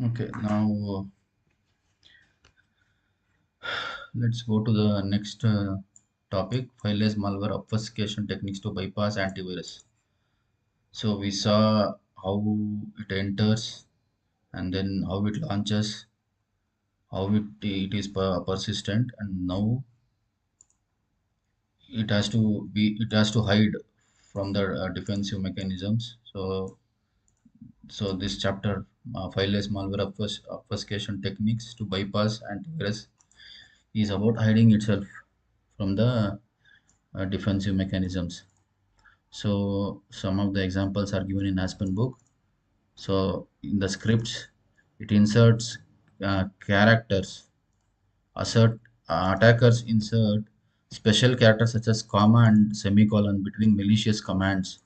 Okay, now let's go to the next topic, fileless malware obfuscation techniques to bypass antivirus. So we saw how it enters and then how it launches, how it is persistent, and now it has to hide from the defensive mechanisms. So this chapter, fileless malware obfuscation techniques to bypass antivirus, is about hiding itself from the defensive mechanisms. So some of the examples are given in Aspen book. So in the scripts, it inserts characters. Attackers insert special characters such as comma and semicolon between malicious commands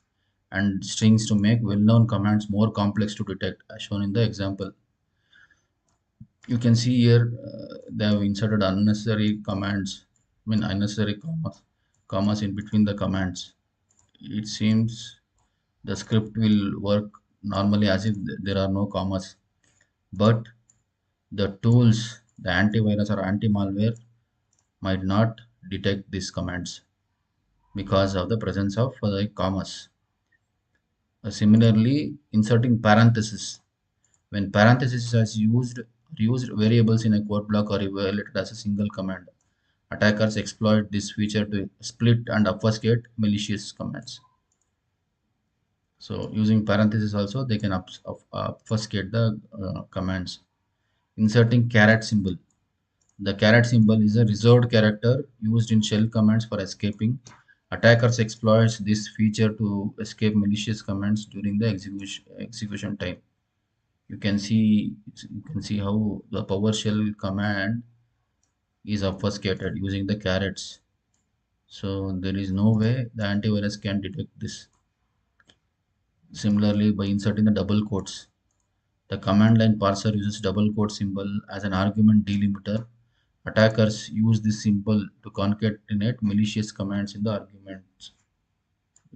and strings to make well-known commands more complex to detect, as shown in the example. You can see here they have inserted unnecessary commands, I mean unnecessary commas in between the commands. It seems the script will work normally as if there are no commas, but the tools, the antivirus or anti-malware, might not detect these commands because of the presence of the commas. Similarly, inserting parentheses. When parentheses is used variables in a code block or evaluated as a single command, attackers exploit this feature to split and obfuscate malicious commands. So using parentheses also they can obfuscate the commands. Inserting caret symbol. The caret symbol is a reserved character used in shell commands for escaping. Attackers exploit this feature to escape malicious commands during the execution time. You can see how the PowerShell command is obfuscated using the carets. So there is no way the antivirus can detect this. Similarly, by inserting the double quotes, the command line parser uses double quote symbol as an argument delimiter. Attackers use this symbol to concatenate malicious commands in the arguments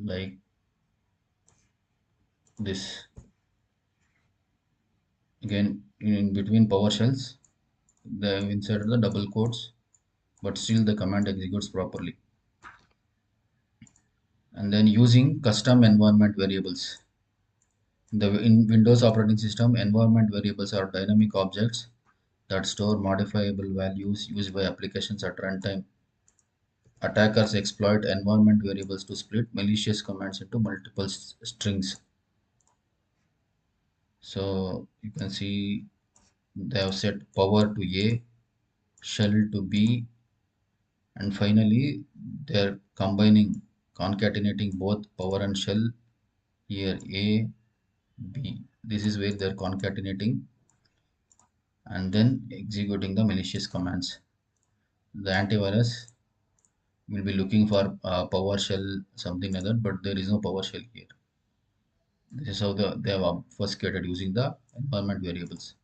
like this. Again, in between PowerShells, they have inserted the double quotes, but still the command executes properly. And then using custom environment variables. In Windows operating system, environment variables are dynamic objects that store modifiable values used by applications at runtime. Attackers exploit environment variables to split malicious commands into multiple strings. So you can see they have set power to A, shell to B, and finally they're concatenating both power and shell here A, B. This is where they're concatenating and then executing the malicious commands. The antivirus will be looking for PowerShell something like that, but there is no PowerShell here. This is how they have obfuscated using the environment variables.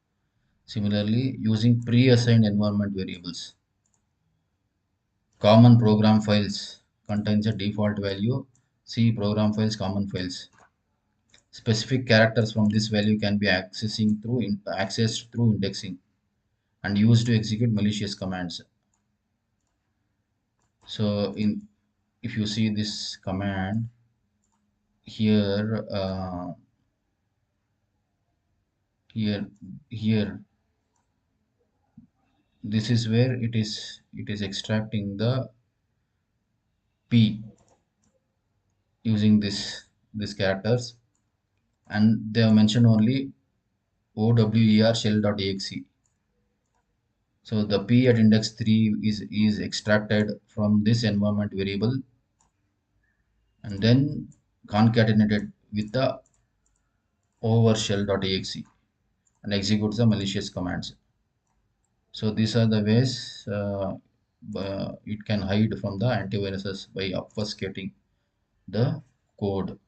Similarly, using pre-assigned environment variables. Common program files contains a default value. See program files, common files. Specific characters from this value can be accessed through indexing and used to execute malicious commands. So if you see this command here, here, here, this is where it is extracting the P using these characters, and they have mentioned only OWER shell.exe. So the P at index 3 is extracted from this environment variable and then concatenated with the over shell.exe and executes the malicious commands. So these are the ways it can hide from the antiviruses by obfuscating the code.